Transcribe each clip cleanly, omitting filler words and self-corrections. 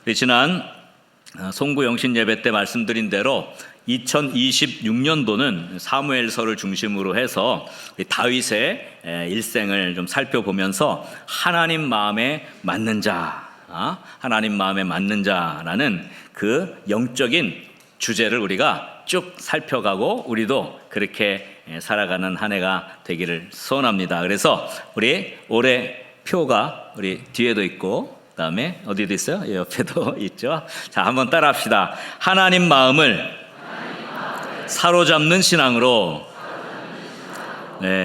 우리 지난 송구 영신 예배 때 말씀드린 대로 2026년도는 사무엘서를 중심으로 해서 다윗의 일생을 좀 살펴보면서 하나님 마음에 맞는 자, 하나님 마음에 맞는 자라는 그 영적인 주제를 우리가 쭉 살펴가고 우리도 그렇게 살아가는 한 해가 되기를 소원합니다. 그래서 우리 올해 표가 우리 뒤에도 있고 그다음에 어디도 있어요? 옆에도 있죠. 자, 한번 따라합시다. 하나님 마음을 사로잡는 신앙으로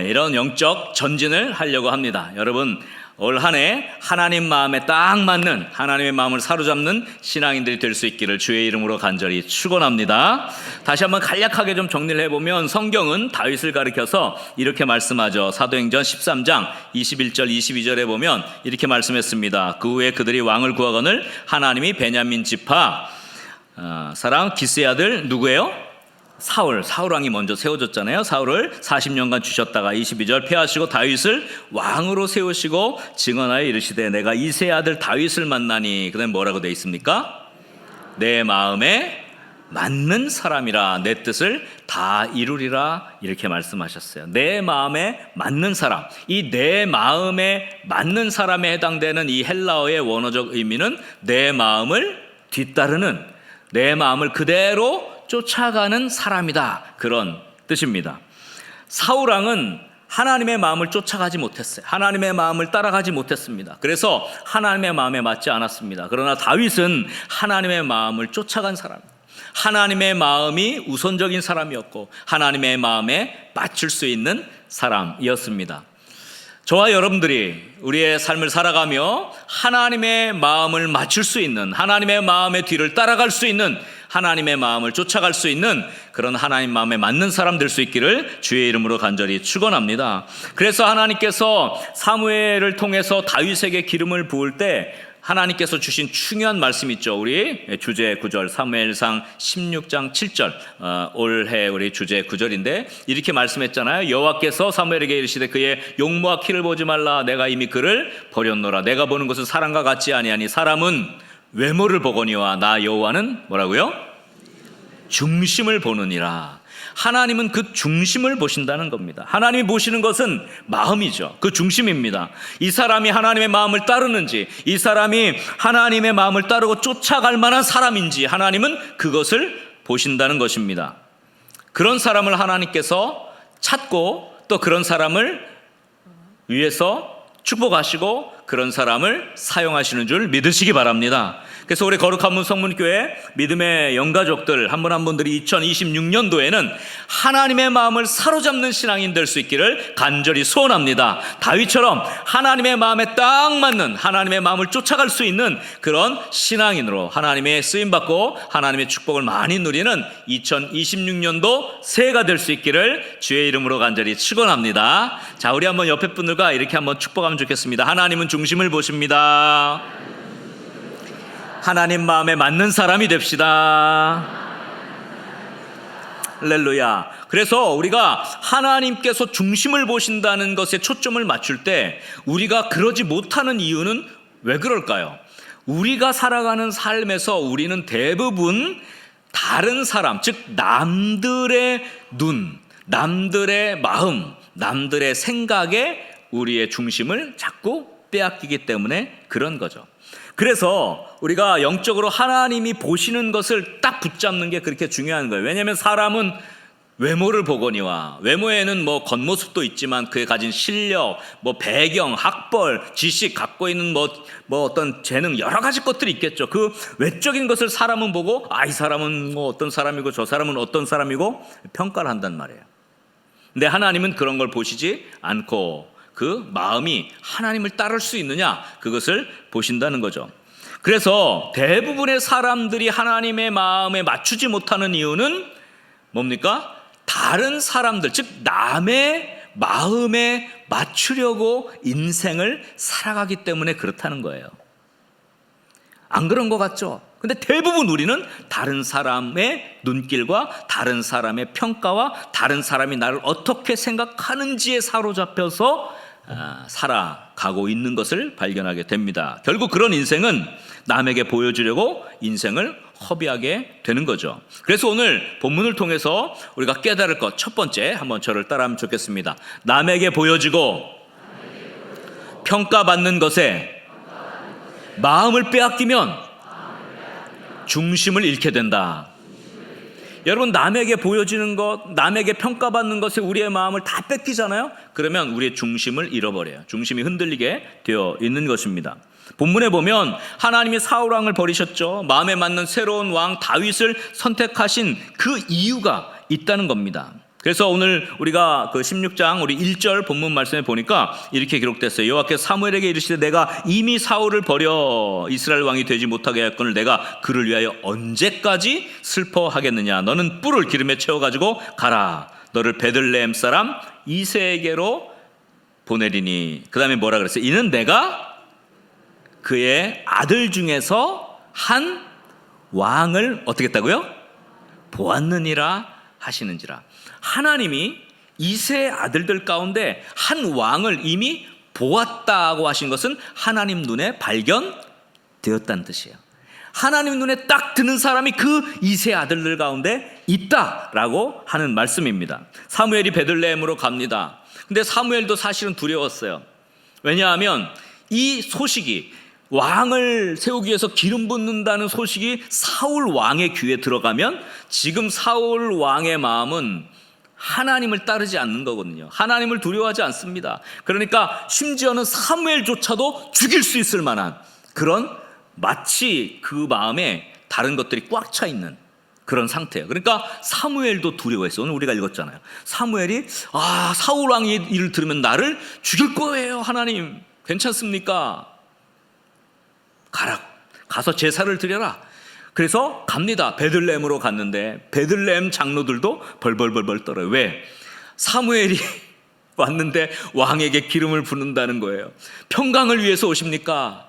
이런 영적 전진을 하려고 합니다. 여러분 올 한 해 하나님 마음에 딱 맞는 하나님의 마음을 사로잡는 신앙인들이 될 수 있기를 주의 이름으로 간절히 축원합니다. 다시 한번 간략하게 좀 정리를 해보면 성경은 다윗을 가리켜서 이렇게 말씀하죠. 사도행전 13장 21절 22절에 보면 이렇게 말씀했습니다. 그 후에 그들이 왕을 구하거늘 하나님이 베냐민 지파 사람 기스의 아들 누구예요? 사울 왕이 먼저 세워졌잖아요. 사울을 40년간 주셨다가 22절 폐하시고 다윗을 왕으로 세우시고 증언하여 이르시되 내가 이새의 아들 다윗을 만나니. 그 다음에 뭐라고 되어 있습니까? 내 마음에 맞는 사람이라 내 뜻을 다 이루리라 이렇게 말씀하셨어요. 내 마음에 맞는 사람, 이 내 마음에 맞는 사람에 해당되는 이 헬라어의 원어적 의미는 내 마음을 뒤따르는, 내 마음을 그대로 쫓아가는 사람이다, 그런 뜻입니다. 사울왕은 하나님의 마음을 쫓아가지 못했어요. 하나님의 마음을 따라가지 못했습니다. 그래서 하나님의 마음에 맞지 않았습니다. 그러나 다윗은 하나님의 마음을 쫓아간 사람입니다. 하나님의 마음이 우선적인 사람이었고 하나님의 마음에 맞출 수 있는 사람이었습니다. 저와 여러분들이 우리의 삶을 살아가며 하나님의 마음을 맞출 수 있는, 하나님의 마음의 뒤를 따라갈 수 있는, 하나님의 마음을 쫓아갈 수 있는 그런 하나님 마음에 맞는 사람 될 수 있기를 주의 이름으로 간절히 축원합니다. 그래서 하나님께서 사무엘을 통해서 다윗에게 기름을 부을 때 하나님께서 주신 중요한 말씀 있죠. 우리 주제 구절 사무엘상 16장 7절 올해 우리 주제 구절인데 이렇게 말씀했잖아요. 여호와께서 사무엘에게 이르시되 그의 용모와 키를 보지 말라. 내가 이미 그를 버렸노라. 내가 보는 것은 사람과 같지 아니하니 사람은 외모를 보거니와 나 여호와는 뭐라고요? 중심을 보느니라. 하나님은 그 중심을 보신다는 겁니다. 하나님이 보시는 것은 마음이죠. 그 중심입니다. 이 사람이 하나님의 마음을 따르는지, 이 사람이 하나님의 마음을 따르고 쫓아갈 만한 사람인지 하나님은 그것을 보신다는 것입니다. 그런 사람을 하나님께서 찾고 또 그런 사람을 위해서 축복하시고 그런 사람을 사용하시는 줄 믿으시기 바랍니다. 그래서 우리 거룩한 문 성문교회 믿음의 영가족들 한 분 한 분들이 2026년도에는 하나님의 마음을 사로잡는 신앙인 될 수 있기를 간절히 소원합니다. 다윗처럼 하나님의 마음에 딱 맞는, 하나님의 마음을 쫓아갈 수 있는 그런 신앙인으로 하나님의 쓰임받고 하나님의 축복을 많이 누리는 2026년도 새해가 될 수 있기를 주의 이름으로 간절히 축원합니다. 자, 우리 한번 옆에 분들과 이렇게 한번 축복하면 좋겠습니다. 하나님은 중심을 보십니다. 하나님 마음에 맞는 사람이 됩시다. 할렐루야. 그래서 우리가 하나님께서 중심을 보신다는 것에 초점을 맞출 때 우리가 그러지 못하는 이유는 왜 그럴까요? 우리가 살아가는 삶에서 우리는 대부분 다른 사람, 즉 남들의 눈, 남들의 마음, 남들의 생각에 우리의 중심을 자꾸 빼앗기기 때문에 그런 거죠. 그래서 우리가 영적으로 하나님이 보시는 것을 딱 붙잡는 게 그렇게 중요한 거예요. 왜냐하면 사람은 외모를 보거니와, 외모에는 뭐 겉모습도 있지만 그에 가진 실력, 뭐 배경, 학벌, 지식, 갖고 있는 뭐 어떤 재능, 여러 가지 것들이 있겠죠. 그 외적인 것을 사람은 보고 이 사람은 뭐 어떤 사람이고 저 사람은 어떤 사람이고 평가를 한단 말이에요. 근데 하나님은 그런 걸 보시지 않고 그 마음이 하나님을 따를 수 있느냐, 그것을 보신다는 거죠. 그래서 대부분의 사람들이 하나님의 마음에 맞추지 못하는 이유는 뭡니까? 다른 사람들, 즉 남의 마음에 맞추려고 인생을 살아가기 때문에 그렇다는 거예요. 안 그런 것 같죠? 근데 대부분 우리는 다른 사람의 눈길과 다른 사람의 평가와 다른 사람이 나를 어떻게 생각하는지에 사로잡혀서 살아가고 있는 것을 발견하게 됩니다. 결국 그런 인생은 남에게 보여주려고 인생을 허비하게 되는 거죠. 그래서 오늘 본문을 통해서 우리가 깨달을 것 첫 번째, 한번 저를 따라하면 좋겠습니다. 남에게 보여지고 평가받는 것에 마음을 빼앗기면 중심을 잃게 된다. 여러분, 남에게 보여지는 것, 남에게 평가받는 것에 우리의 마음을 다 뺏기잖아요. 그러면 우리의 중심을 잃어버려요. 중심이 흔들리게 되어 있는 것입니다. 본문에 보면 하나님이 사울 왕을 버리셨죠. 마음에 맞는 새로운 왕 다윗을 선택하신 그 이유가 있다는 겁니다. 그래서 오늘 우리가 그 16장 우리 1절 본문 말씀에 보니까 이렇게 기록됐어요. 여호와께서 사무엘에게 이르시되 내가 이미 사울을 버려 이스라엘 왕이 되지 못하게 하였거늘 내가 그를 위하여 언제까지 슬퍼하겠느냐. 너는 뿔을 기름에 채워가지고 가라. 너를 베들레헴 사람 이새에게로 보내리니. 그 다음에 뭐라 그랬어요? 이는 내가 그의 아들 중에서 한 왕을 어떻게 했다고요? 보았느니라 하시는지라. 하나님이 이새의 아들들 가운데 한 왕을 이미 보았다고 하신 것은 하나님 눈에 발견되었다는 뜻이에요. 하나님 눈에 딱 드는 사람이 그 이새의 아들들 가운데 있다라고 하는 말씀입니다. 사무엘이 베들레헴으로 갑니다. 근데 사무엘도 사실은 두려웠어요. 왜냐하면 이 소식이, 왕을 세우기 위해서 기름 붓는다는 소식이 사울 왕의 귀에 들어가면 지금 사울 왕의 마음은 하나님을 따르지 않는 거거든요. 하나님을 두려워하지 않습니다. 그러니까 심지어는 사무엘조차도 죽일 수 있을 만한 그런, 마치 그 마음에 다른 것들이 꽉 차 있는 그런 상태예요. 그러니까 사무엘도 두려워했어요. 오늘 우리가 읽었잖아요. 사무엘이 사울 왕의 일을 들으면 나를 죽일 거예요. 하나님 괜찮습니까? 가라고. 가서 제사를 드려라. 그래서 갑니다. 베들레헴으로 갔는데 베들레헴 장로들도 벌벌벌벌 떨어요. 왜? 사무엘이 왔는데 왕에게 기름을 붓는다는 거예요. 평강을 위해서 오십니까?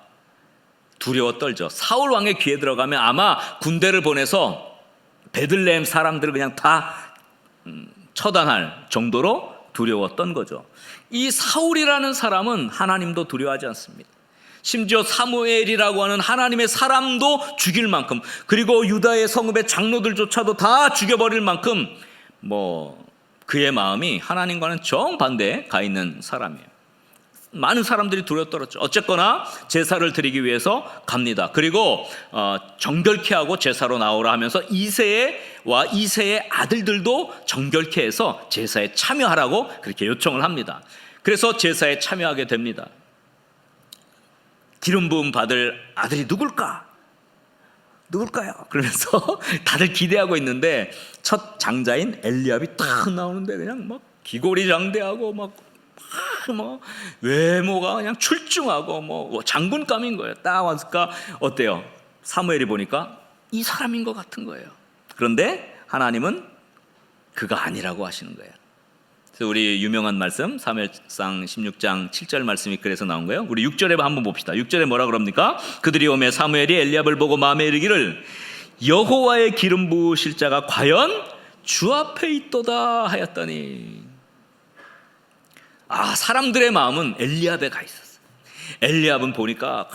두려워 떨죠. 사울 왕의 귀에 들어가면 아마 군대를 보내서 베들레헴 사람들을 그냥 다 처단할 정도로 두려웠던 거죠. 이 사울이라는 사람은 하나님도 두려워하지 않습니다. 심지어 사무엘이라고 하는 하나님의 사람도 죽일 만큼, 그리고 유다의 성읍의 장로들조차도 다 죽여버릴 만큼 그의 마음이 하나님과는 정반대에 가 있는 사람이에요. 많은 사람들이 두려워 떨었죠. 어쨌거나 제사를 드리기 위해서 갑니다. 그리고 정결케 하고 제사로 나오라 하면서 이새와 이새의 아들들도 정결케 해서 제사에 참여하라고 그렇게 요청을 합니다. 그래서 제사에 참여하게 됩니다. 기름 부음 받을 아들이 누굴까요? 그러면서 다들 기대하고 있는데 첫 장자인 엘리압이 딱 나오는데 그냥 막 기고리장대하고 막 외모가 그냥 출중하고 장군감인 거예요. 딱 왔을까 어때요? 사무엘이 보니까 이 사람인 것 같은 거예요. 그런데 하나님은 그가 아니라고 하시는 거예요. 그래서 우리 유명한 말씀 사무엘상 16장 7절 말씀이 그래서 나온 거예요. 우리 6절에 한번 봅시다. 6절에 뭐라 그럽니까? 그들이 오매 사무엘이 엘리압을 보고 마음에 이르기를 여호와의 기름 부으실 자가 과연 주 앞에 있도다 하였더니. 사람들의 마음은 엘리압에 가 있었어요. 엘리압은 보니까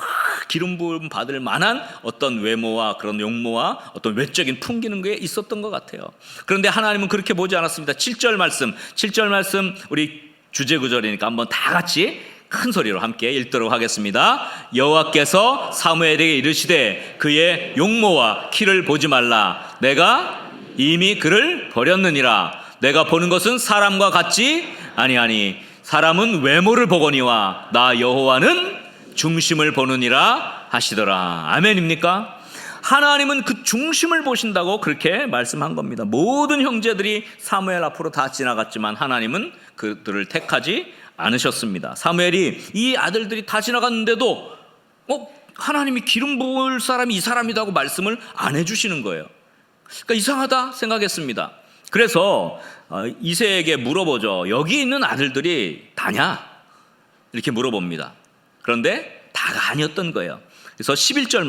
기름 부음 받을 만한 어떤 외모와 그런 용모와 어떤 외적인 풍기는 게 있었던 것 같아요. 그런데 하나님은 그렇게 보지 않았습니다. 7절 말씀 우리 주제 구절이니까 한번 다 같이 큰 소리로 함께 읽도록 하겠습니다. 여호와께서 사무엘에게 이르시되 그의 용모와 키를 보지 말라. 내가 이미 그를 버렸느니라. 내가 보는 것은 사람과 같지 아니하니 사람은 외모를 보거니와 나 여호와는 중심을 보느니라 하시더라. 아멘입니까? 하나님은 그 중심을 보신다고 그렇게 말씀한 겁니다. 모든 형제들이 사무엘 앞으로 다 지나갔지만 하나님은 그들을 택하지 않으셨습니다. 사무엘이 이 아들들이 다 지나갔는데도 하나님이 기름 부을 사람이 이 사람이라고 말씀을 안 해주시는 거예요. 그러니까 이상하다 생각했습니다. 그래서 이새에게 물어보죠. 여기 있는 아들들이 다냐? 이렇게 물어봅니다. 그런데 다가 아니었던 거예요. 그래서 11절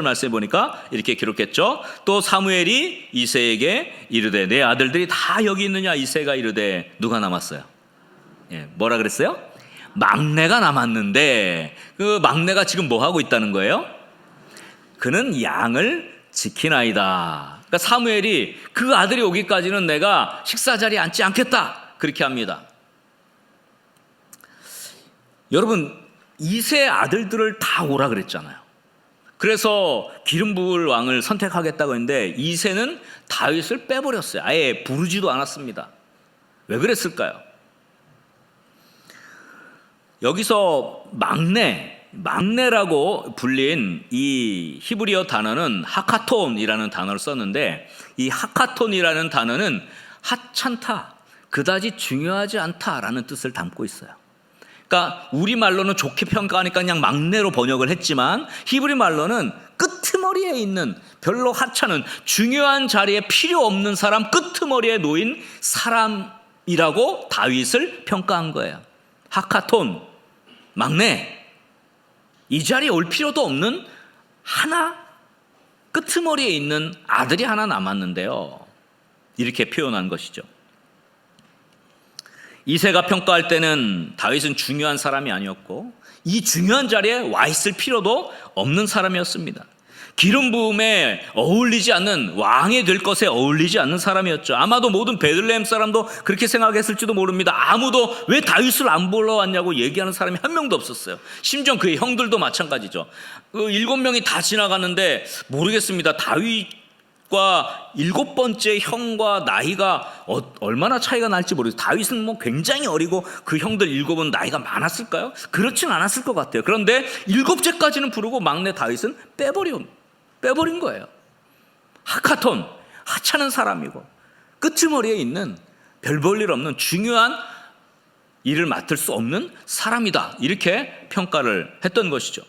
말씀에 보니까 이렇게 기록했죠. 또 사무엘이 이새에게 이르되 내 아들들이 다 여기 있느냐? 이새가 이르되 누가 남았어요? 뭐라 그랬어요? 막내가 남았는데 그 막내가 지금 뭐 하고 있다는 거예요? 그는 양을 지키나이다. 그러니까 사무엘이 그 아들이 오기까지는 내가 식사 자리에 앉지 않겠다, 그렇게 합니다. 여러분, 이세 아들들을 다 오라 그랬잖아요. 그래서 기름 부을 왕을 선택하겠다고 했는데 이세는 다윗을 빼버렸어요. 아예 부르지도 않았습니다. 왜 그랬을까요? 여기서 막내라고 불린 이 히브리어 단어는 하카톤이라는 단어를 썼는데, 이 하카톤이라는 단어는 하찮다, 그다지 중요하지 않다라는 뜻을 담고 있어요. 그러니까 우리말로는 좋게 평가하니까 그냥 막내로 번역을 했지만 히브리 말로는 끄트머리에 있는, 별로 하찮은, 중요한 자리에 필요 없는 사람, 끄트머리에 놓인 사람이라고 다윗을 평가한 거예요. 하카톤, 막내, 이 자리에 올 필요도 없는 하나, 끄트머리에 있는 아들이 하나 남았는데요, 이렇게 표현한 것이죠. 이세가 평가할 때는 다윗은 중요한 사람이 아니었고 이 중요한 자리에 와 있을 필요도 없는 사람이었습니다. 기름 부음에 어울리지 않는, 왕이 될 것에 어울리지 않는 사람이었죠. 아마도 모든 베들레헴 사람도 그렇게 생각했을지도 모릅니다. 아무도 왜 다윗을 안 불러왔냐고 얘기하는 사람이 한 명도 없었어요. 심지어 그의 형들도 마찬가지죠. 7명이 다 지나가는데 모르겠습니다. 다윗과 7번째 형과 나이가 얼마나 차이가 날지 모르겠어요. 다윗은 뭐 굉장히 어리고 그 형들 7은 나이가 많았을까요? 그렇진 않았을 것 같아요. 그런데 7째까지는 부르고 막내 다윗은 빼버린 거예요. 하카톤, 하찮은 사람이고 끄트머리에 있는, 별 볼 일 없는, 중요한 일을 맡을 수 없는 사람이다, 이렇게 평가를 했던 것이죠.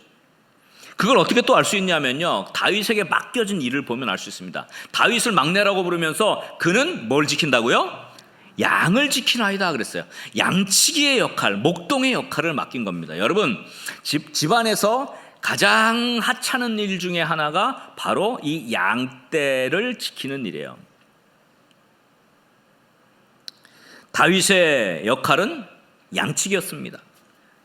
그걸 어떻게 또 알 수 있냐면요, 다윗에게 맡겨진 일을 보면 알 수 있습니다. 다윗을 막내라고 부르면서 그는 뭘 지킨다고요? 양을 지키나이다 그랬어요. 양치기의 역할, 목동의 역할을 맡긴 겁니다. 여러분, 집안에서 가장 하찮은 일 중에 하나가 바로 이 양떼를 지키는 일이에요. 다윗의 역할은 양치기였습니다.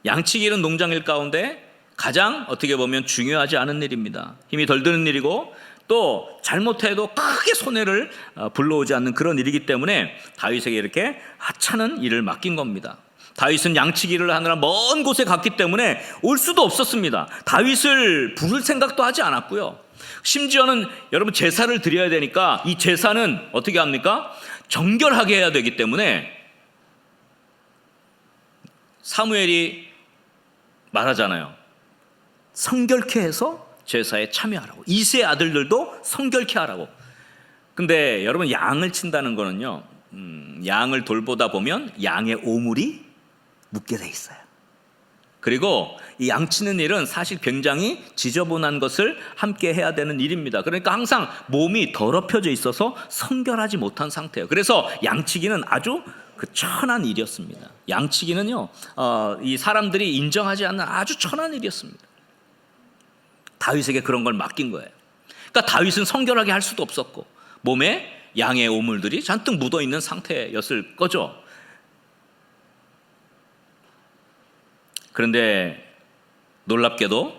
양치기는 농장일 가운데 가장 어떻게 보면 중요하지 않은 일입니다. 힘이 덜 드는 일이고 또 잘못해도 크게 손해를 불러오지 않는 그런 일이기 때문에 다윗에게 이렇게 하찮은 일을 맡긴 겁니다. 다윗은 양치기를 하느라 먼 곳에 갔기 때문에 올 수도 없었습니다. 다윗을 부를 생각도 하지 않았고요. 심지어는 여러분, 제사를 드려야 되니까 이 제사는 어떻게 합니까? 정결하게 해야 되기 때문에 사무엘이 말하잖아요. 성결케 해서 제사에 참여하라고. 이세 아들들도 성결케 하라고. 근데 여러분, 양을 친다는 거는요, 양을 돌보다 보면 양의 오물이 묻게 돼 있어요. 그리고 이 양치는 일은 사실 굉장히 지저분한 것을 함께 해야 되는 일입니다. 그러니까 항상 몸이 더럽혀져 있어서 성결하지 못한 상태예요. 그래서 양치기는 아주 천한 일이었습니다. 양치기는요, 이 사람들이 인정하지 않는 아주 천한 일이었습니다. 다윗에게 그런 걸 맡긴 거예요. 그러니까 다윗은 성결하게 할 수도 없었고 몸에 양의 오물들이 잔뜩 묻어 있는 상태였을 거죠. 그런데 놀랍게도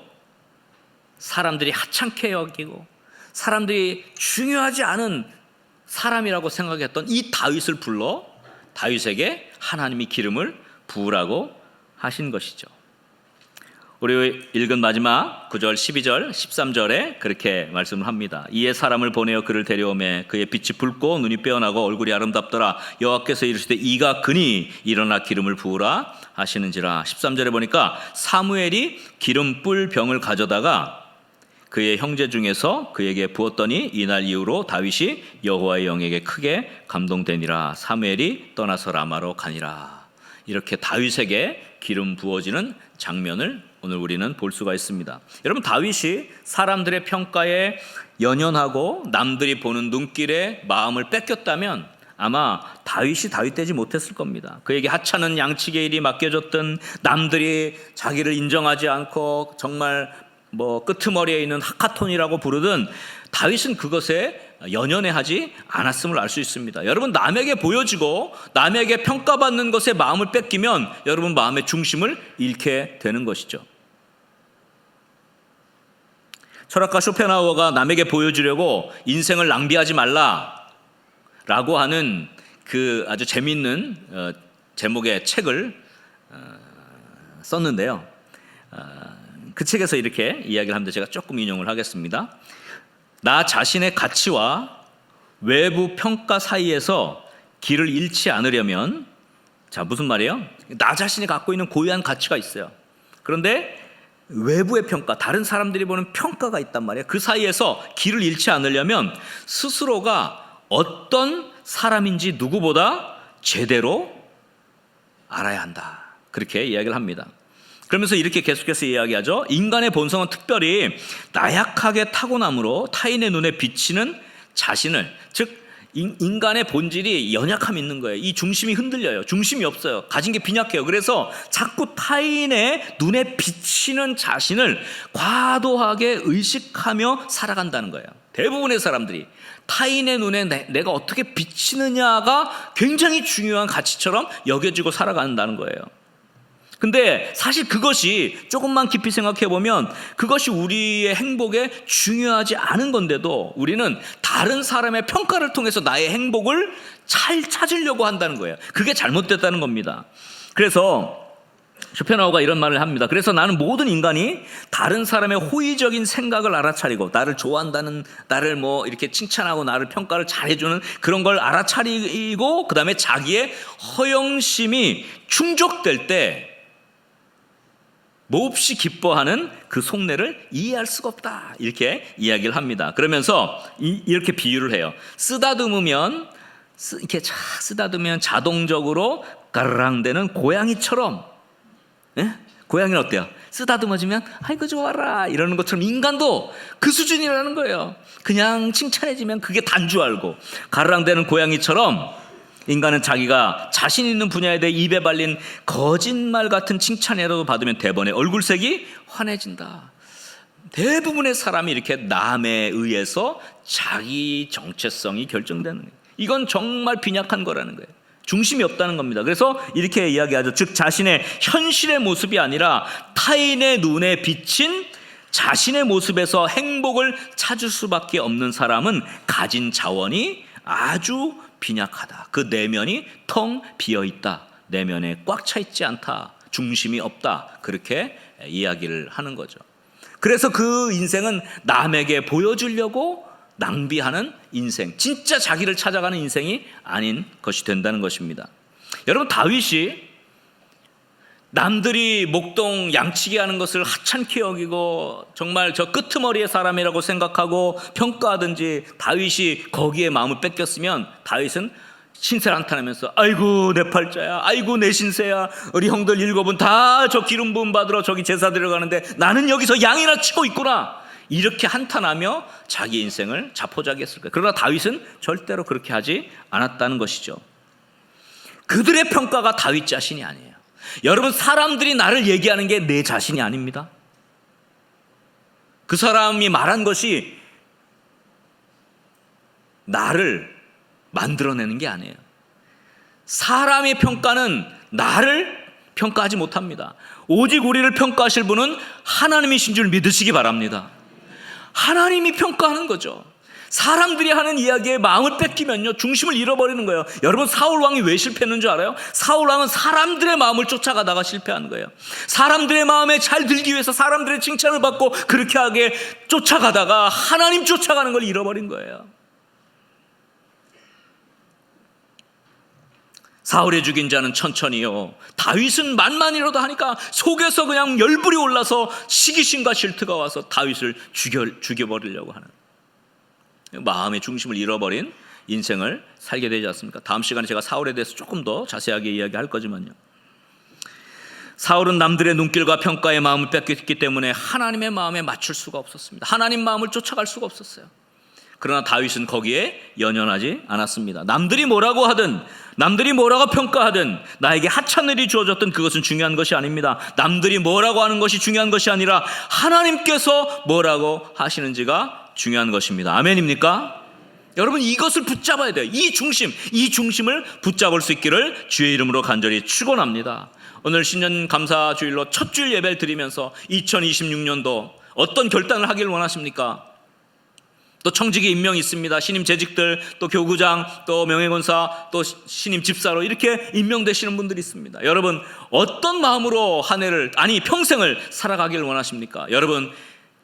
사람들이 하찮게 여기고 사람들이 중요하지 않은 사람이라고 생각했던 이 다윗을 불러 다윗에게 하나님이 기름을 부으라고 하신 것이죠. 우리 읽은 마지막 9절, 12절, 13절에 그렇게 말씀을 합니다. 이에 사람을 보내어 그를 데려오매 그의 빛이 붉고 눈이 빼어나고 얼굴이 아름답더라. 여호와께서 이르시되 이가 그니 일어나 기름을 부으라 하시는지라. 13절에 보니까 사무엘이 기름 뿔 병을 가져다가 그의 형제 중에서 그에게 부었더니 이날 이후로 다윗이 여호와의 영에게 크게 감동되니라. 사무엘이 떠나서 라마로 가니라. 이렇게 다윗에게 기름 부어지는 장면을 오늘 우리는 볼 수가 있습니다. 여러분, 다윗이 사람들의 평가에 연연하고 남들이 보는 눈길에 마음을 뺏겼다면 아마 다윗이 다윗 되지 못했을 겁니다. 그에게 하찮은 양치기의 일이 맡겨졌든 남들이 자기를 인정하지 않고 정말 끄트머리에 있는 하카톤이라고 부르든 다윗은 그것에 연연해하지 않았음을 알 수 있습니다. 여러분, 남에게 보여지고 남에게 평가받는 것에 마음을 뺏기면 여러분 마음의 중심을 잃게 되는 것이죠. 철학가 쇼펜하우어가 남에게 보여주려고 인생을 낭비하지 말라라고 하는 그 아주 재미있는 제목의 책을 썼는데요. 그 책에서 이렇게 이야기를 합니다. 제가 조금 인용을 하겠습니다. 나 자신의 가치와 외부 평가 사이에서 길을 잃지 않으려면, 자, 무슨 말이에요? 나 자신이 갖고 있는 고유한 가치가 있어요. 그런데 외부의 평가, 다른 사람들이 보는 평가가 있단 말이에요. 그 사이에서 길을 잃지 않으려면 스스로가 어떤 사람인지 누구보다 제대로 알아야 한다. 그렇게 이야기를 합니다. 그러면서 이렇게 계속해서 이야기하죠. 인간의 본성은 특별히 나약하게 타고남으로 타인의 눈에 비치는 자신을, 즉 인간의 본질이 연약함이 있는 거예요. 이 중심이 흔들려요. 중심이 없어요. 가진 게 빈약해요. 그래서 자꾸 타인의 눈에 비치는 자신을 과도하게 의식하며 살아간다는 거예요. 대부분의 사람들이 타인의 눈에 내가 어떻게 비치느냐가 굉장히 중요한 가치처럼 여겨지고 살아간다는 거예요. 근데 사실 그것이 조금만 깊이 생각해 보면 그것이 우리의 행복에 중요하지 않은 건데도 우리는 다른 사람의 평가를 통해서 나의 행복을 잘 찾으려고 한다는 거예요. 그게 잘못됐다는 겁니다. 그래서 쇼펜하우어가 이런 말을 합니다. 그래서 나는 모든 인간이 다른 사람의 호의적인 생각을 알아차리고 나를 좋아한다는, 나를 뭐 이렇게 칭찬하고 나를 평가를 잘해주는 그런 걸 알아차리고 그 다음에 자기의 허영심이 충족될 때 몹시 기뻐하는 그 속내를 이해할 수가 없다. 이렇게 이야기를 합니다. 그러면서 이렇게 비유를 해요. 이렇게 쓰다듬으면 자동적으로 가르랑대는 고양이처럼, 예? 고양이는 어때요? 쓰다듬어주면 아이고 좋아라 이러는 것처럼 인간도 그 수준이라는 거예요. 그냥 칭찬해주면 그게 단 줄 알고 가르랑대는 고양이처럼 인간은 자기가 자신 있는 분야에 대해 입에 발린 거짓말 같은 칭찬이라도 받으면 대번에 얼굴색이 환해진다. 대부분의 사람이 이렇게 남에 의해서 자기 정체성이 결정되는 거예요. 이건 정말 빈약한 거라는 거예요. 중심이 없다는 겁니다. 그래서 이렇게 이야기하죠. 즉 자신의 현실의 모습이 아니라 타인의 눈에 비친 자신의 모습에서 행복을 찾을 수밖에 없는 사람은 가진 자원이 아주 빈약하다. 그 내면이 텅 비어있다. 내면에 꽉 차 있지 않다. 중심이 없다. 그렇게 이야기를 하는 거죠. 그래서 그 인생은 남에게 보여주려고 낭비하는 인생, 진짜 자기를 찾아가는 인생이 아닌 것이 된다는 것입니다. 여러분, 다윗이 남들이 목동 양치기 하는 것을 하찮게 여기고 정말 저 끄트머리의 사람이라고 생각하고 평가하든지 다윗이 거기에 마음을 뺏겼으면 다윗은 신세를 한탄하면서 아이고 내 팔자야, 아이고 내 신세야, 우리 형들 7은 다 저 기름 부음 받으러 저기 제사 드리러 가는데 나는 여기서 양이나 치고 있구나, 이렇게 한탄하며 자기 인생을 자포자기했을 거예요. 그러나 다윗은 절대로 그렇게 하지 않았다는 것이죠. 그들의 평가가 다윗 자신이 아니에요. 여러분, 사람들이 나를 얘기하는 게 내 자신이 아닙니다. 그 사람이 말한 것이 나를 만들어내는 게 아니에요. 사람의 평가는 나를 평가하지 못합니다. 오직 우리를 평가하실 분은 하나님이신 줄 믿으시기 바랍니다. 하나님이 평가하는 거죠. 사람들이 하는 이야기에 마음을 뺏기면요, 중심을 잃어버리는 거예요. 여러분, 사울 왕이 왜 실패했는 줄 알아요? 사울 왕은 사람들의 마음을 쫓아가다가 실패한 거예요. 사람들의 마음에 잘 들기 위해서 사람들의 칭찬을 받고 그렇게 하게 쫓아가다가 하나님 쫓아가는 걸 잃어버린 거예요. 사울의 죽인 자는 천천히요, 다윗은 만만이라도 하니까 속에서 그냥 열불이 올라서 시기심과 질투가 와서 다윗을 죽여버리려고 하는, 마음의 중심을 잃어버린 인생을 살게 되지 않습니까? 다음 시간에 제가 사울에 대해서 조금 더 자세하게 이야기할 거지만요, 사울은 남들의 눈길과 평가의 마음을 뺏겼기 때문에 하나님의 마음에 맞출 수가 없었습니다. 하나님 마음을 쫓아갈 수가 없었어요. 그러나 다윗은 거기에 연연하지 않았습니다. 남들이 뭐라고 하든, 남들이 뭐라고 평가하든, 나에게 하찮을이 주어졌든 그것은 중요한 것이 아닙니다. 남들이 뭐라고 하는 것이 중요한 것이 아니라 하나님께서 뭐라고 하시는지가 중요한 것입니다. 아멘입니까? 여러분 이것을 붙잡아야 돼요. 이 중심을 붙잡을 수 있기를 주의 이름으로 간절히 축원합니다. 오늘 신년 감사 주일로 첫 주일 예배를 드리면서 2026년도 어떤 결단을 하길 원하십니까? 또 청직의 임명이 있습니다. 신임 재직들, 또 교구장, 또 명예권사, 또 신임 집사로 이렇게 임명되시는 분들이 있습니다. 여러분 어떤 마음으로 한 해를, 아니 평생을 살아가길 원하십니까? 여러분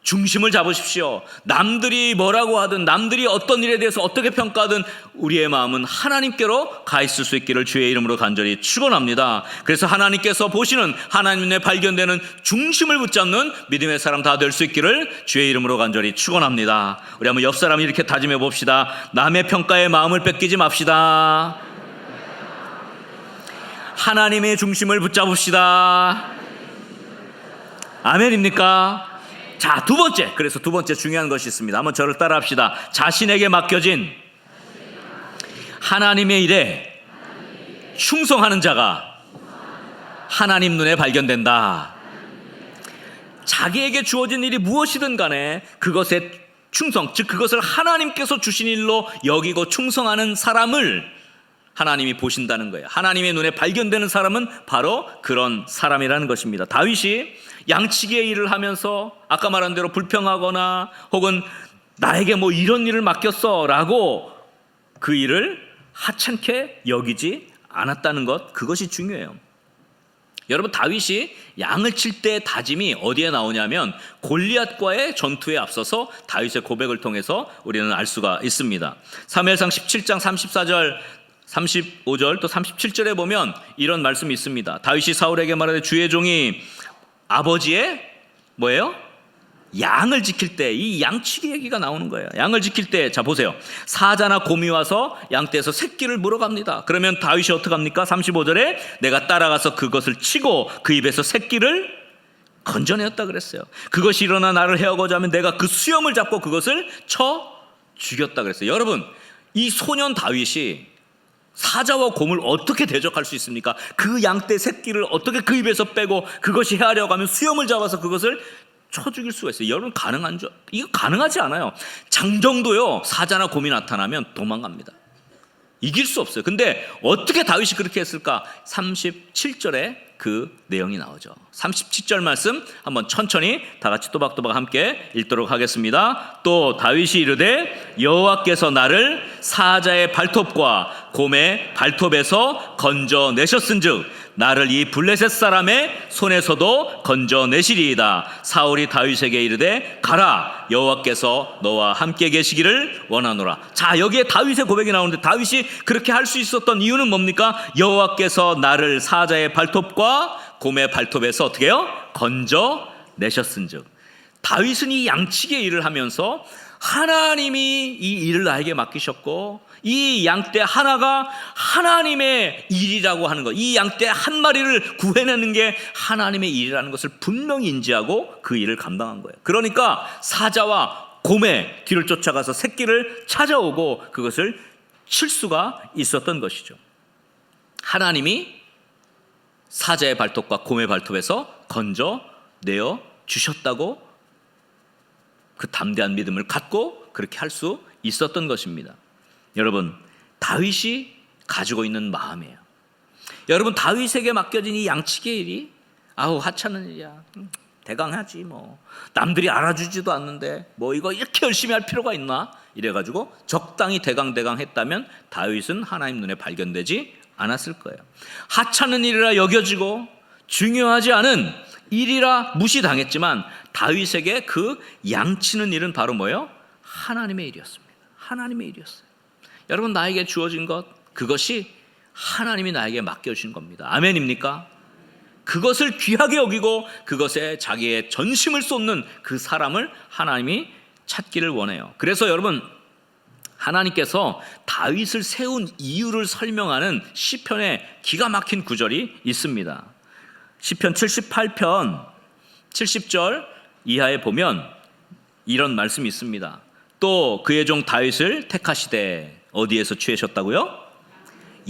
중심을 잡으십시오. 남들이 뭐라고 하든, 남들이 어떤 일에 대해서 어떻게 평가하든 우리의 마음은 하나님께로 가 있을 수 있기를 주의 이름으로 간절히 축원합니다. 그래서 하나님께서 보시는, 하나님의 발견되는 중심을 붙잡는 믿음의 사람 다 될 수 있기를 주의 이름으로 간절히 축원합니다. 우리 한번 옆 사람 이렇게 다짐해 봅시다. 남의 평가에 마음을 뺏기지 맙시다. 하나님의 중심을 붙잡읍시다. 아멘입니까? 자, 두 번째. 그래서 두 번째 중요한 것이 있습니다. 한번 저를 따라 합시다. 자신에게 맡겨진 하나님의 일에 충성하는 자가 하나님 눈에 발견된다. 자기에게 주어진 일이 무엇이든 간에 그것에 충성, 즉 그것을 하나님께서 주신 일로 여기고 충성하는 사람을 하나님이 보신다는 거예요. 하나님의 눈에 발견되는 사람은 바로 그런 사람이라는 것입니다. 다윗이 양치기의 일을 하면서 아까 말한 대로 불평하거나 혹은 나에게 뭐 이런 일을 맡겼어 라고 그 일을 하찮게 여기지 않았다는 것, 그것이 중요해요. 여러분 다윗이 양을 칠 때의 다짐이 어디에 나오냐면 골리앗과의 전투에 앞서서 다윗의 고백을 통해서 우리는 알 수가 있습니다. 사무엘상 17장 34절 35절 또 37절에 보면 이런 말씀이 있습니다. 다윗이 사울에게 말하되 주의 종이 아버지의 뭐예요? 양을 지킬 때, 이 양치기 얘기가 나오는 거예요. 양을 지킬 때, 자 보세요. 사자나 곰이 와서 양떼에서 새끼를 물어갑니다. 그러면 다윗이 어떻게 합니까? 35절에 내가 따라가서 그것을 치고 그 입에서 새끼를 건져내었다 그랬어요. 그것이 일어나 나를 해하고자 하면 내가 그 수염을 잡고 그것을 쳐 죽였다 그랬어요. 여러분 이 소년 다윗이 사자와 곰을 어떻게 대적할 수 있습니까? 그 양떼 새끼를 어떻게 그 입에서 빼고 그것이 해하려고 하면 수염을 잡아서 그것을 쳐 죽일 수가 있어요. 여러분 가능한 줄, 이거 가능하지 않아요. 장정도요 사자나 곰이 나타나면 도망갑니다. 이길 수 없어요. 근데 어떻게 다윗이 그렇게 했을까? 37절에 그 내용이 나오죠. 37절 말씀 한번 천천히 다 같이 또박또박 함께 읽도록 하겠습니다. 또 다윗이 이르되 여호와께서 나를 사자의 발톱과 곰의 발톱에서 건져내셨은즉 나를 이 블레셋 사람의 손에서도 건져내시리이다. 사울이 다윗에게 이르되 가라, 여호와께서 너와 함께 계시기를 원하노라. 자, 여기에 다윗의 고백이 나오는데 다윗이 그렇게 할 수 있었던 이유는 뭡니까? 여호와께서 나를 사자의 발톱과 곰의 발톱에서 어떻게 해요? 건져내셨은즉. 다윗은 이 양치기의 일을 하면서 하나님이 이 일을 나에게 맡기셨고 이 양떼 하나가 하나님의 일이라고 하는 것, 이 양떼 한 마리를 구해내는 게 하나님의 일이라는 것을 분명히 인지하고 그 일을 감당한 거예요. 그러니까 사자와 곰의 뒤를 쫓아가서 새끼를 찾아오고 그것을 칠 수가 있었던 것이죠. 하나님이 사자의 발톱과 곰의 발톱에서 건져내어 주셨다고 그 담대한 믿음을 갖고 그렇게 할 수 있었던 것입니다. 여러분 다윗이 가지고 있는 마음이에요. 여러분 다윗에게 맡겨진 이 양치기의 일이 아우 하찮은 일이야, 대강 하지 뭐, 남들이 알아주지도 않는데 뭐 이거 이렇게 열심히 할 필요가 있나, 이래가지고 적당히 대강 했다면 다윗은 하나님 눈에 발견되지 않았을 거예요. 하찮은 일이라 여겨지고 중요하지 않은 일이라 무시당했지만 다윗에게 그 양치는 일은 바로 뭐예요? 하나님의 일이었습니다. 하나님의 일이었어요. 여러분 나에게 주어진 것, 그것이 하나님이 나에게 맡겨주신 겁니다. 아멘입니까? 그것을 귀하게 여기고 그것에 자기의 전심을 쏟는 그 사람을 하나님이 찾기를 원해요. 그래서 여러분 하나님께서 다윗을 세운 이유를 설명하는 시편에 기가 막힌 구절이 있습니다. 시편 78편 70절 이하에 보면 이런 말씀이 있습니다. 또 그의 종 다윗을 택하시되 어디에서 취하셨다고요?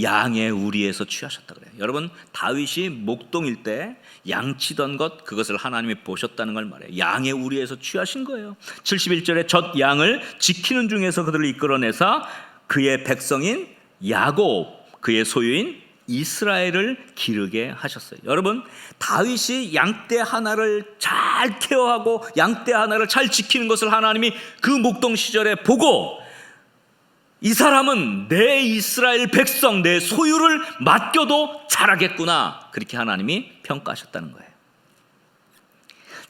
양의 우리에서 취하셨다 그래요. 여러분, 다윗이 목동일 때 양치던 것, 그것을 하나님이 보셨다는 걸 말해요. 양의 우리에서 취하신 거예요. 71절에 젖 양을 지키는 중에서 그들을 이끌어내사 그의 백성인 야곱, 그의 소유인 이스라엘을 기르게 하셨어요. 여러분, 다윗이 양떼 하나를 잘 케어하고 양떼 하나를 잘 지키는 것을 하나님이 그 목동 시절에 보고, 이 사람은 내 이스라엘 백성, 내 소유를 맡겨도 잘하겠구나, 그렇게 하나님이 평가하셨다는 거예요.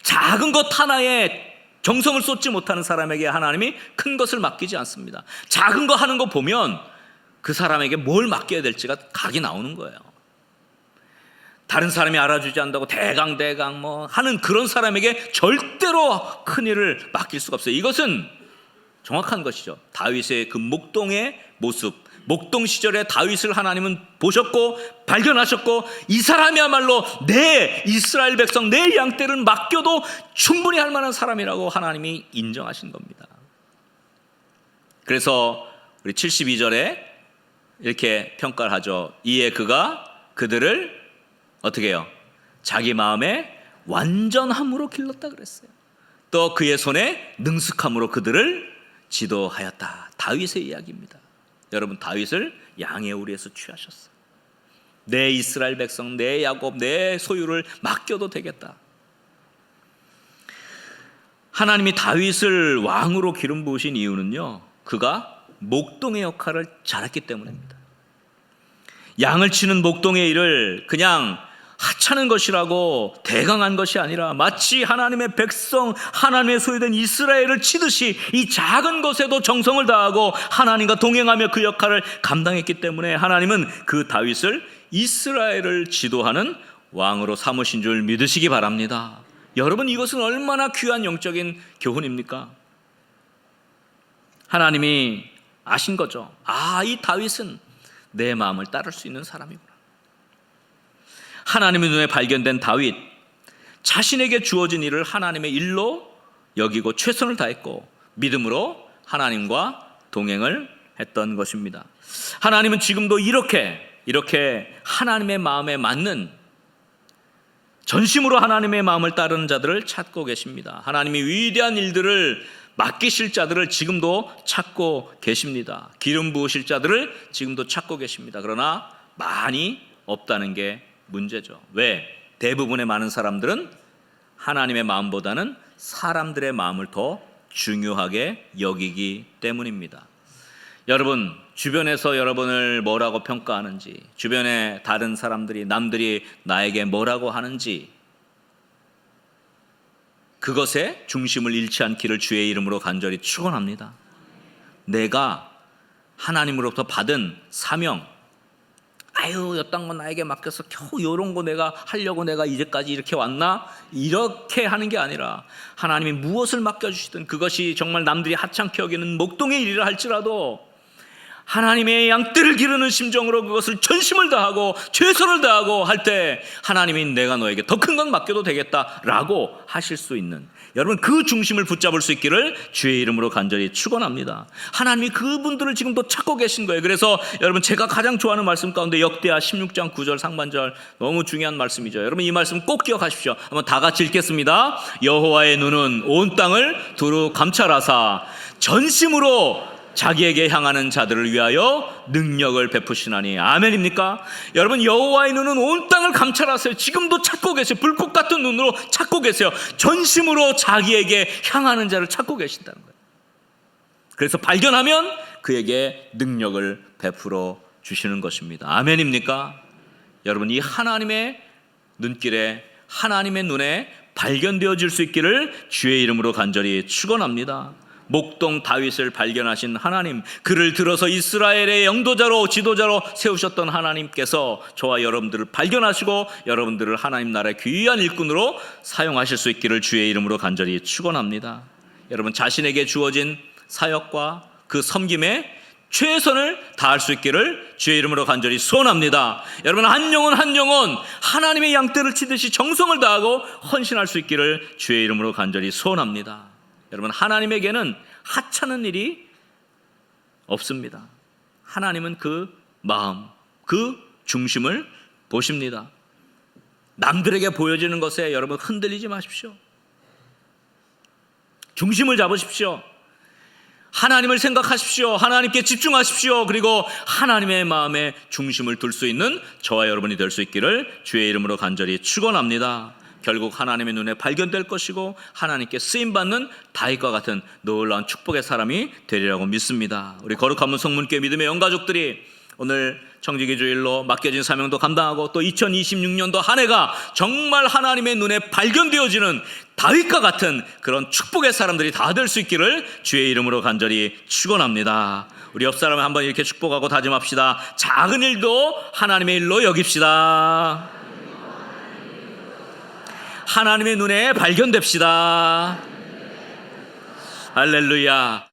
작은 것 하나에 정성을 쏟지 못하는 사람에게 하나님이 큰 것을 맡기지 않습니다. 작은 거 하는 거 보면 그 사람에게 뭘 맡겨야 될지가 각이 나오는 거예요. 다른 사람이 알아주지 않는다고 대강 뭐 하는 그런 사람에게 절대로 큰 일을 맡길 수가 없어요. 이것은 정확한 것이죠. 다윗의 그 목동의 모습, 목동 시절에 다윗을 하나님은 보셨고 발견하셨고, 이 사람이야말로 내 이스라엘 백성, 내 양떼를 맡겨도 충분히 할 만한 사람이라고 하나님이 인정하신 겁니다. 그래서 우리 72절에 이렇게 평가를 하죠. 이에 그가 그들을 어떻게 해요? 자기 마음에 완전함으로 길렀다 그랬어요. 또 그의 손에 능숙함으로 그들을 지도하였다. 다윗의 이야기입니다. 여러분, 다윗을 양의 우리에서 취하셨어요. 내 이스라엘 백성, 내 야곱, 내 소유를 맡겨도 되겠다. 하나님이 다윗을 왕으로 기름 부으신 이유는요, 그가 목동의 역할을 잘했기 때문입니다. 양을 치는 목동의 일을 그냥 하찮은 것이라고 대강한 것이 아니라 마치 하나님의 백성, 하나님의 소유된 이스라엘을 치듯이 이 작은 것에도 정성을 다하고 하나님과 동행하며 그 역할을 감당했기 때문에 하나님은 그 다윗을 이스라엘을 지도하는 왕으로 삼으신 줄 믿으시기 바랍니다. 여러분, 이것은 얼마나 귀한 영적인 교훈입니까? 하나님이 아신 거죠. 아, 이 다윗은 내 마음을 따를 수 있는 사람이구나. 하나님의 눈에 발견된 다윗, 자신에게 주어진 일을 하나님의 일로 여기고 최선을 다했고 믿음으로 하나님과 동행을 했던 것입니다. 하나님은 지금도 이렇게 하나님의 마음에 맞는, 전심으로 하나님의 마음을 따르는 자들을 찾고 계십니다. 하나님이 위대한 일들을 맡기실 자들을 지금도 찾고 계십니다. 기름 부으실 자들을 지금도 찾고 계십니다. 그러나 많이 없다는 게 문제죠. 왜? 대부분의 많은 사람들은 하나님의 마음보다는 사람들의 마음을 더 중요하게 여기기 때문입니다. 여러분, 주변에서 여러분을 뭐라고 평가하는지, 주변에 다른 사람들이, 남들이 나에게 뭐라고 하는지, 그것에 중심을 잃지 않기를 주의 이름으로 간절히 축원합니다. 내가 하나님으로부터 받은 사명, 아유, 이딴 거 나에게 맡겨서 겨우 이런 거 내가 하려고 내가 이제까지 이렇게 왔나? 이렇게 하는 게 아니라 하나님이 무엇을 맡겨주시든 그것이 정말 남들이 하찮게 여기는 목동의 일이라 할지라도 하나님의 양떼를 기르는 심정으로 그것을 전심을 다하고 최선을 다하고 할 때 하나님이 내가 너에게 더 큰 건 맡겨도 되겠다라고 하실 수 있는, 여러분, 그 중심을 붙잡을 수 있기를 주의 이름으로 간절히 축원합니다. 하나님이 그분들을 지금도 찾고 계신 거예요. 그래서 여러분, 제가 가장 좋아하는 말씀 가운데 역대하 16장 9절 상반절, 너무 중요한 말씀이죠. 여러분, 이 말씀 꼭 기억하십시오. 한번 다 같이 읽겠습니다. 여호와의 눈은 온 땅을 두루 감찰하사 전심으로 자기에게 향하는 자들을 위하여 능력을 베푸시나니. 아멘입니까? 여러분, 여호와의 눈은 온 땅을 감찰하세요. 지금도 찾고 계세요. 불꽃 같은 눈으로 찾고 계세요. 전심으로 자기에게 향하는 자를 찾고 계신다는 거예요. 그래서 발견하면 그에게 능력을 베풀어 주시는 것입니다. 아멘입니까? 여러분, 이 하나님의 눈길에, 하나님의 눈에 발견되어질 수 있기를 주의 이름으로 간절히 축원합니다. 목동 다윗을 발견하신 하나님, 그를 들어서 이스라엘의 영도자로 지도자로 세우셨던 하나님께서 저와 여러분들을 발견하시고 여러분들을 하나님 나라의 귀한 일꾼으로 사용하실 수 있기를 주의 이름으로 간절히 축원합니다. 여러분, 자신에게 주어진 사역과 그 섬김에 최선을 다할 수 있기를 주의 이름으로 간절히 소원합니다. 여러분, 한 영혼 하나님의 양떼를 치듯이 정성을 다하고 헌신할 수 있기를 주의 이름으로 간절히 소원합니다. 여러분, 하나님에게는 하찮은 일이 없습니다. 하나님은 그 마음, 그 중심을 보십니다. 남들에게 보여지는 것에 여러분 흔들리지 마십시오. 중심을 잡으십시오. 하나님을 생각하십시오. 하나님께 집중하십시오. 그리고 하나님의 마음에 중심을 둘 수 있는 저와 여러분이 될 수 있기를 주의 이름으로 간절히 축원합니다. 결국 하나님의 눈에 발견될 것이고 하나님께 쓰임받는 다윗과 같은 놀라운 축복의 사람이 되리라고 믿습니다. 우리 거룩한 문 성문교회 믿음의 영가족들이 오늘 청지기 주일로 맡겨진 사명도 감당하고 또 2026년도 한 해가 정말 하나님의 눈에 발견되어지는 다윗과 같은 그런 축복의 사람들이 다 될 수 있기를 주의 이름으로 간절히 축원합니다. 우리 옆 사람을 한번 이렇게 축복하고 다짐합시다. 작은 일도 하나님의 일로 여깁시다. 하나님의 눈에 발견됩시다. 할렐루야.